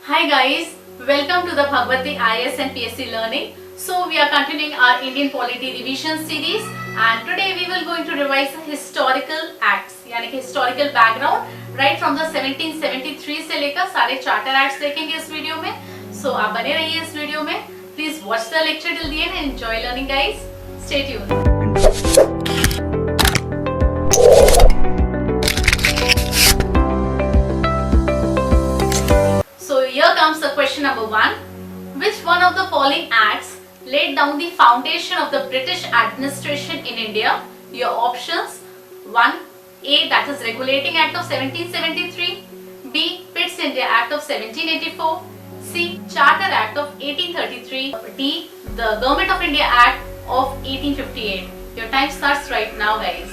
Hi guys, welcome to the Bhagwati IAS and PSC Learning. So we are continuing our Indian Polity Revision series and today we will going to revise the historical acts यानी कि historical background right from the 1773 से लेकर सारे charter acts देखेंगे इस video में. So आप बने रहिए इस वीडियो में. Please watch the lecture till the end and enjoy learning guys. Stay tuned. Here comes the question number 1. Which one of the following acts laid down the foundation of the British administration in India? Your options: 1. A. That is Regulating Act of 1773. B. Pitt's India Act of 1784. C. Charter Act of 1833. D. The Government of India Act of 1858. Your time starts right now, guys.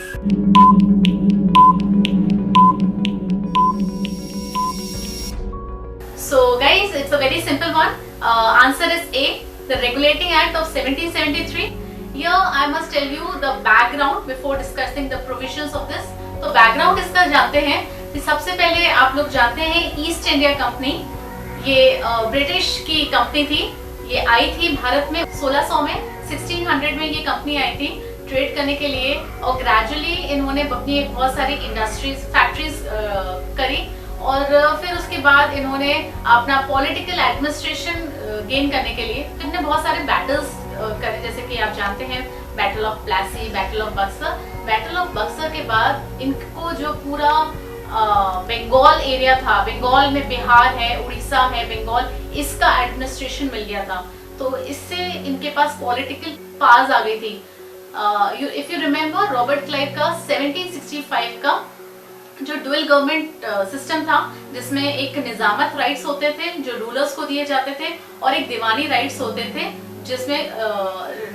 So guys, it's a very simple one. Answer is A, the Regulating Act of 1773. Here I must tell you the background before discussing the provisions of this. तो background इसका जानते हैं कि सबसे पहले आप लोग जानते हैं ईस्ट इंडिया कंपनी, ये ब्रिटिश की कंपनी थी. ये आई थी भारत में 1600 में, 1600 में ये कंपनी आई थी ट्रेड करने के लिए और ग्रेजुअली इन्होंने अपनी बहुत सारी इंडस्ट्रीज फैक्ट्रीज करी और फिर उसके बाद इन्होंने अपना पॉलिटिकल एडमिनिस्ट्रेशन गेन करने के लिए इन्होंने बहुत सारे बैटल्स करे, जैसे कि आप जानते हैं battle of Plassey, battle of Buxar. Battle of Buxar के बाद इनको जो पूरा बंगाल एरिया था, बंगाल में बिहार है, उड़ीसा है, बंगाल, इसका एडमिनिस्ट्रेशन मिल गया था. तो इससे इनके पास पॉलिटिकल पावर्स आ गई थी. If you remember Robert Clive का 1765 का जो डुअल गवर्नमेंट सिस्टम था जिसमें एक निजामत राइट्स होते थे जो रूलर्स को दिए जाते थे और एक दीवानी राइट्स होते थे जिसमें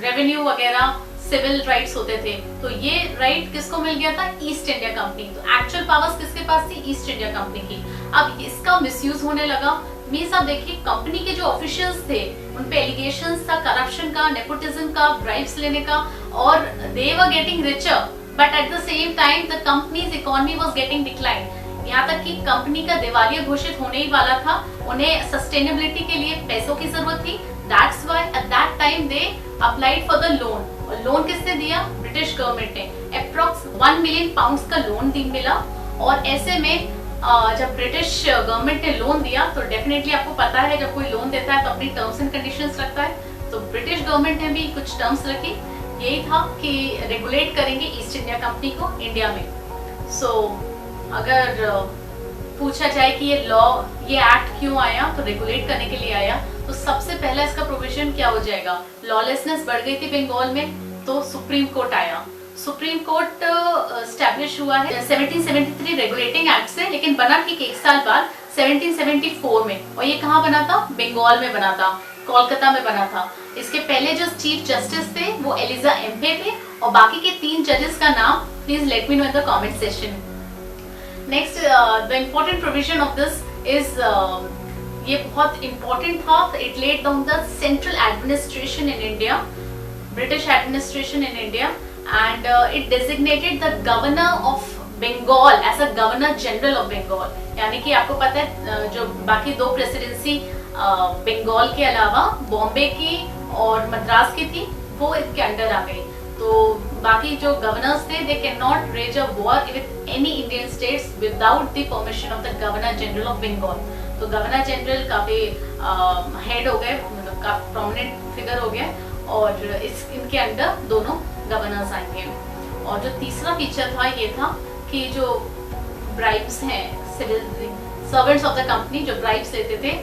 रेवेन्यू वगैरह सिविल राइट्स होते थे. तो ये राइट किसको मिल गया था? East India company. तो एक्चुअल पावर्स किसके पास थी? ईस्ट इंडिया कंपनी की. अब इसका मिसयूज होने लगा. मींस आप देखिए कंपनी के जो ऑफिशियल्स थे उन पे एलिगेशंस था करप्शन का, नेपोटिज्म का, ब्राइब्स लेने का और they were getting richer. But at the same time, the company's economy was getting declined. यहाँ तक कि कंपनी का दिवालिया घोषित होने ही वाला था. उन्हें सस्टेनेबिलिटी के लिए पैसों की जरूरत थी. That's why at that time they applied for the loan. और लोन किसने दिया? ब्रिटिश गवर्नमेंट ने. Approx 1 million pounds का लोन मिला. और ऐसे में जब ब्रिटिश गवर्नमेंट ने लोन दिया तो डेफिनेटली आपको पता है जब कोई लोन देता है तो अपनी टर्म्स एंड कंडीशंस रखता है. तो ब्रिटिश गवर्नमेंट ने भी कुछ टर्म्स रखी. यही था कि रेगुलेट करेंगे ईस्ट इंडिया कंपनी को इंडिया में. सो अगर पूछा जाए कि ये लॉ, ये एक्ट क्यों आया, तो रेगुलेट करने के लिए आया. तो सबसे पहला इसका प्रोविजन क्या हो जाएगा? लॉलेसनेस बढ़ गई थी बंगाल में तो सुप्रीम कोर्ट आया. सुप्रीम कोर्ट स्टैब्लिश हुआ है 1773 रेगुलेटिंग एक्ट से, लेकिन बना ठीक एक साल बाद 1774 में. और ये कहाँ बना था? बंगाल में बना था, कोलकाता में बना था. इसके पहले जो चीफ जस्टिस थे वो एलिजा एम्पे थे और बाकी के 3 जजेस का नाम please let me know in the comment section. Next the important provision of this is, ये बहुत इंपॉर्टेंट था. It laid down the central administration in India, British administration in India, and it designated the governor of Bengal as a governor general of Bengal. यानी कि आपको पता है जो बाकी 2 प्रेसिडेंसी बंगाल के अलावा बॉम्बे की और मद्रास की थी वो इनके अंडर आ गई. तो बाकी जो गवर्नर्स थे they can not raise a war with any Indian states without the permission of the governor general of Bengal. तो गवर्नर जनरल काफी हेड हो गए, मतलब काफी प्रोमिनेंट फिगर हो गए और इनके अंडर दोनों गवर्नर्स आएंगे. और जो तीसरा फीचर था ये था कि जो ब्राइब्स हैं, civil servants of the company जो ब्राइब्स लेते थे,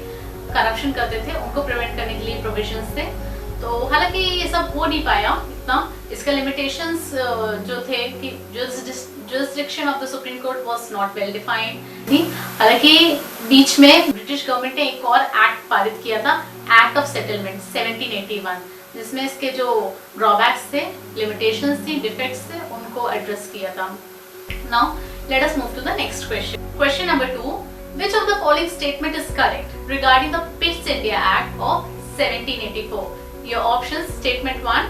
करप्शन करते थे, उनको प्रिवेंट करने के लिए प्रोविजंस थे. तो हालांकि ये सब हो नहीं पाया इतना. इसका लिमिटेशंस जो थे कि jurisdiction of the Supreme Court was not well defined थी. हालांकि बीच में ब्रिटिश गवर्नमेंट ने एक और एक्ट पारित किया था, एक्ट ऑफ सेटलमेंट 1781, जिसमें इसके जो ड्रॉबैक्स थे, लिमिटेशंस थी, डिफेक्ट्स थे, उनको एड्रेस किया था. Now let us move to the next question. Question number 2. Which of the following statement is correct regarding the Pitt's India Act of 1784? Your options: statement 1,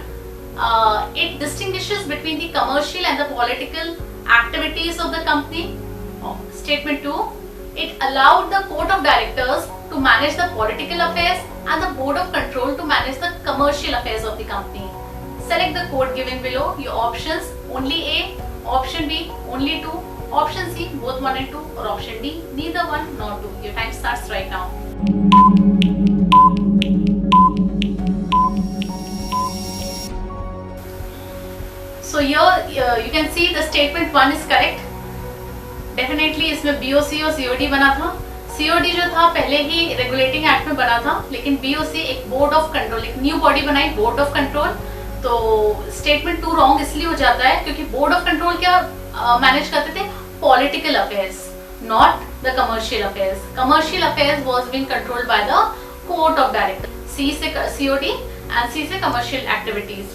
it distinguishes between the commercial and the political activities of the company. Statement 2, it allowed the court of directors to manage the political affairs and the board of control to manage the commercial affairs of the company. Select the code given below. Your options: only A, option B, only 2, option C, both 1 and 2, or option D, neither 1 nor 2. Your time starts right now. So here you can see the statement 1 is correct. Definitely इसमें BOC और COD बना था. COD जो था पहले ही regulating act में बना था, लेकिन BOC एक बोर्ड ऑफ कंट्रोल, एक न्यू बॉडी बनाई, बोर्ड ऑफ कंट्रोल. तो स्टेटमेंट 2 रॉन्ग इसलिए हो जाता है क्योंकि बोर्ड ऑफ कंट्रोल क्या मैनेज करते थे? Political affairs, not the commercial affairs. Commercial affairs was being controlled by the court of director. C से COD एंड C से कमर्शियल एक्टिविटीज,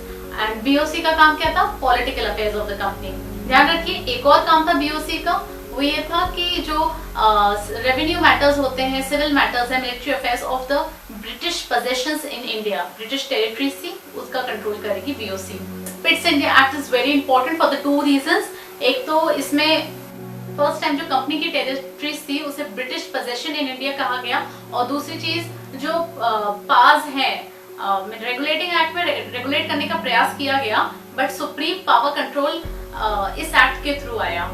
एंड BOC का काम क्या था? Political affairs of the company. ध्यान रखिए, एक और काम था BOC का, वो ये था कि जो रेवेन्यू मैटर्स होते हैं, सिविल मैटर्स है, military affairs of the British possessions in India, British territories थी, उसका कंट्रोल करेगी BOC. Pitt's India act is very important for the 2 reasons. एक तो इसमें फर्स्ट टाइम जो कंपनी की टेरिटरीज थी उसे ब्रिटिश पोजेशन इन इंडिया कहा गया, और दूसरी चीज जो पास है रेगुलेटिंग एक्ट में रेगुलेट करने का प्रयास किया गया, बट सुप्रीम पावर कंट्रोल इस एक्ट के थ्रू आया.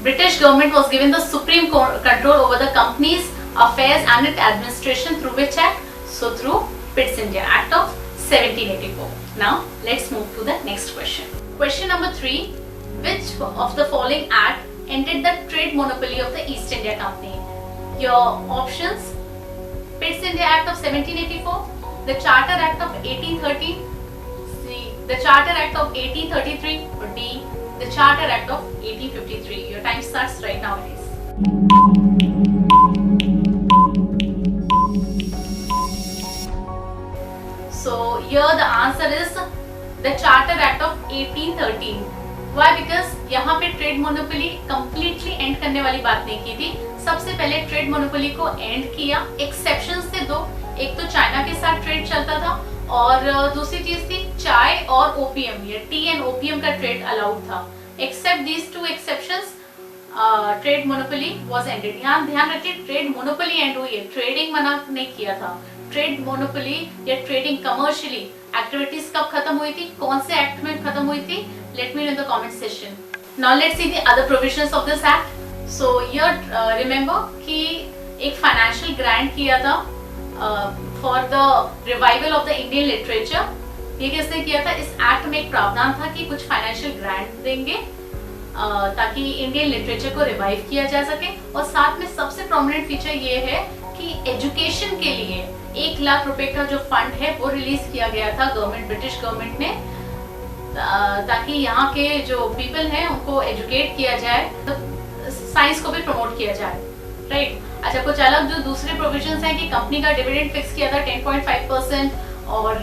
British government was given the supreme control over the company's affairs and its administration through which act? So through Pitt's India Act of 1784. Now let's move to the next question. Question number 3. Which of the following act ended the trade monopoly of the East India Company? Your options: Pitt's India Act of 1784, the Charter Act of 1813, C, the Charter Act of 1833, or D, the Charter Act of 1853. Your time starts right now, please. So here the answer is the Charter Act of 1813. Why? Because यहाँ पे trade monopoly completely and करने वाली बात नहीं की थी. सबसे पहले ट्रेड मोनोपोली को एंड किया. एक्सेप्शंस थे 2. एक तो चाइना के साथ ट्रेड चलता था, और दूसरी चीज थी चाय और ओपीएम, या टी एंड ओपीएम का ट्रेड अलाउड था. Except these 2 exceptions, trade monopoly was ended. यहाँ ध्यान रखिए, ट्रेड मोनोपोली एंड हुई है, ट्रेडिंग मना नहीं किया था. ट्रेड मोनोपोली या ट्रेडिंग कमर्शियली एक्टिविटीज कब खत्म हुई थी, कौन से एक्ट में खत्म हुई थी? Late me know in the comment section. Now let's see the other provisions of this act. So here remember कि एक फाइनेंशियल ग्रांट किया था for the revival of the Indian literature. ये किसने किया था? इस एक्ट में एक प्रावधान था कि कुछ फाइनेंशियल ग्रांट देंगे ताकि इंडियन लिटरेचर को रिवाइव किया जा सके. और साथ में सबसे प्रोमिनेंट फीचर ये है कि एजुकेशन के लिए 1 लाख रुपए का जो फंड है वो रिलीज किया गया था गवर्नमेंट, ब्रिटिश गवर्नमेंट ने, ताकि यहाँ के जो पीपल हैं उनको एजुकेट किया जाए, तो साइंस को भी प्रमोट किया जाए. राइट. अच्छा, कुछ अलग जो दूसरे प्रोविजंस हैं कि कंपनी का डिविडेंड फिक्स किया था 10.5%, और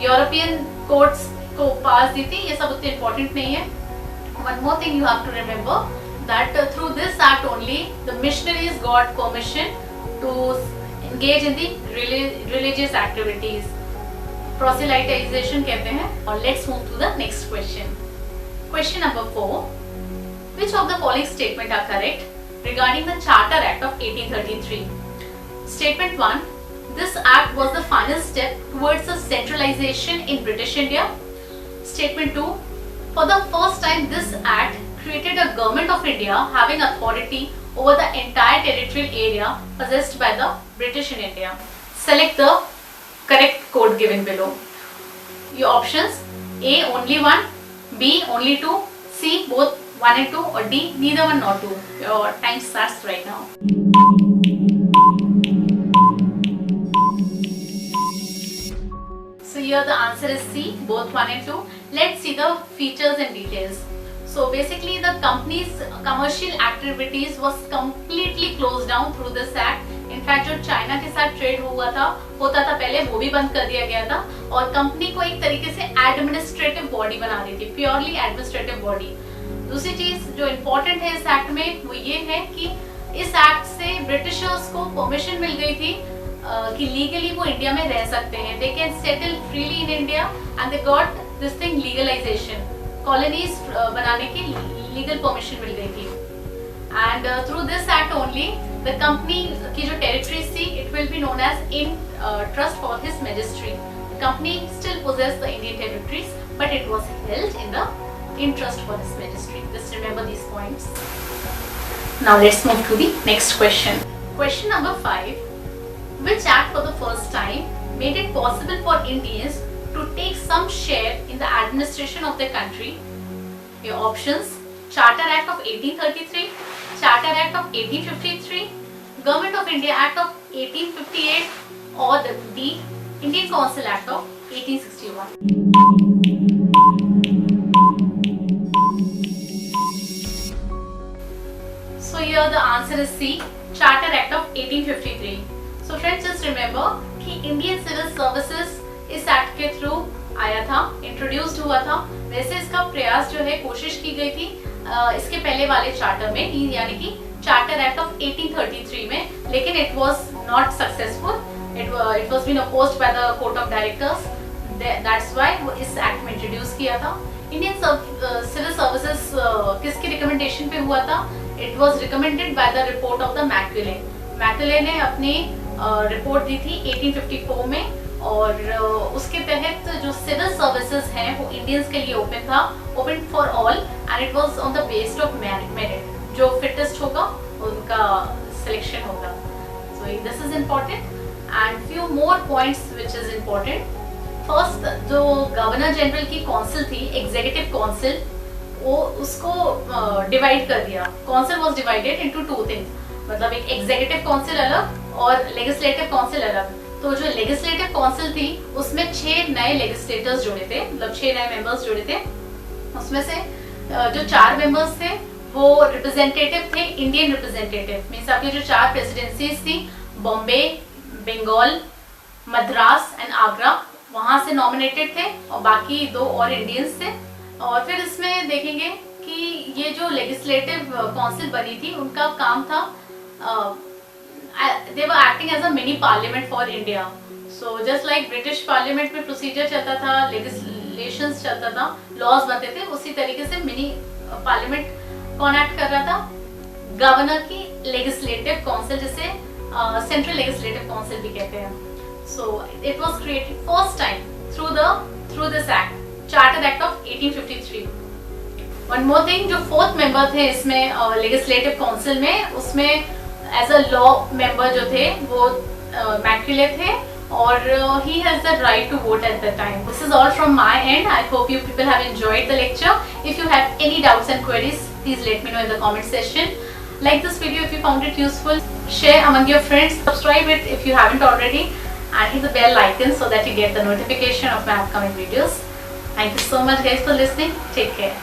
यूरोपियन कोर्ट्स को पास दी थी. ये सब उतने इम्पोर्टेंट नहीं है. One more thing you have to remember that through this act only the missionaries got permission to engage in the religious activities. Proselytization कहते हैं. और let's move to the next question. Question number 4. Which of the following statement are correct regarding the Charter Act of 1833? Statement 1. This act was the final step towards the centralization in British India. Statement 2. For the first time, this act created a government of India having authority over the entire territorial area possessed by the British in India. Select the correct code given below. Your options: A only 1, B only 2, C both 1 and 2, or D neither 1 nor 2. Your time starts right now. So here the answer is C, both 1 and 2. Let's see the features and details. So basically the company's commercial activities was completely closed down through this act. In fact जो China के साथ trade होता था पहले, वो भी बंद कर दिया गया था, और कंपनी को एक तरीके से एडमिनिस्ट्रेटिव बॉडी बना दी थी, प्योरली एडमिनिस्ट्रेटिव बॉडी. दूसरी चीज जो इम्पोर्टेंट है इस एक्ट में वो ये है कि इस एक्ट से ब्रिटिशर्स को परमिशन मिल गई थी कि लीगली वो इंडिया में रह सकते हैं. They can settle freely in India and they got this thing legalisation. Colonies बनाने की लीगल परमिशन मिल गई थी. And through this act only The company की जो territories थी, it will be known as in trust for His Majesty. The company still possessed the Indian territories, but it was held in the in trust for His Majesty. Just remember these points. Now let's move to the next question. Question number 5. Which act for the first time made it possible for Indians to take some share in the administration of their country? Your options: Charter Act of 1833, Charter Act of 1853, Government of India Act of 1858, or the D, Indian Council Act of 1861. So here the answer is C, Charter Act of 1853. So friends, just remember कि Indian Civil Services इस act के through आया था, introduced हुआ था। वैसे इसका प्रयास जो है, कोशिश की गई थी इसके पहले वाले चार्टर में, यानी कि चार्टर एक्ट ऑफ 1833 में, लेकिन it was not successful. It was been opposed by the court of directors, that's why वो इस एक्ट में इंट्रोड्यूस किया था। इंडियन सिविल सर्विसेज किसके रिकमेंडेशन पे हुआ था? It was recommended by the report of the Macaulay. Macaulay ने अपनी रिपोर्ट दी थी 1854 में, और उसके तहत जो सिविल सर्विसेज हैं वो इंडियंस के लिए ओपन था, open for all, and it was on the based of merit. जो फिटेस्ट होगा उनका सिलेक्शन होगा। So this is important and few more points which is important. First, जो गवर्नर जनरल की काउंसिल थी, एग्जीक्यूटिव काउंसिल, वो उसको डिवाइड कर दिया। Council was divided into two things, मतलब एक एग्जीक्यूटिव काउंसिल अलग और लेजिस्लेटिव काउंसिल अलग। तो जो लेजिस्लेटिव काउंसिल थी उसमें 6 नए लेजिस्लेटर्स जुड़े थे, मतलब 6 नए मेंबर्स जुड़े थे। उसमें से जो 4 मेंबर्स थे वो रिप्रेजेंटेटिव थे, इंडियन रिप्रेजेंटेटिव। मींस आपकी जो 4 प्रेसिडेंसीज थी, बॉम्बे, बंगाल, मद्रास एंड आगरा, वहां से नॉमिनेटेड थे, और बाकी 2 और इंडियंस थे। और फिर इसमें देखेंगे कि ये जो लेजिस्लेटिव काउंसिल बनी थी, उनका काम था, they were acting as a mini parliament for India. So just like British Parliament में प्रोसीजर चलता था, legislations चलता था, laws बनते थे, उसी तरीके से मिनी पार्लियामेंट कौन एक्ट कर रहा था? गवर्नर की लेजिस्लेटिव काउंसिल, जिसे सेंट्रल लेजिस्लेटिव काउंसिल भी कहते हैं। So it was created first time through this act, Charter Act of 1853. One more thing, जो 4th मेंबर थे इसमें लेजिस्लेटिव काउंसिल में, उसमें एज अ लॉ मेंबर जो थे वो मैक्विले थे, और he has the right to vote at the time. This is all from my end. I hope you people have enjoyed the lecture. If you have any doubts and queries, please let me know in the comment section. Like this video if you found it useful, share among your friends, subscribe it if you haven't already, and hit the bell icon so that you get the notification of my upcoming videos. Thank you so much guys for listening. Take care.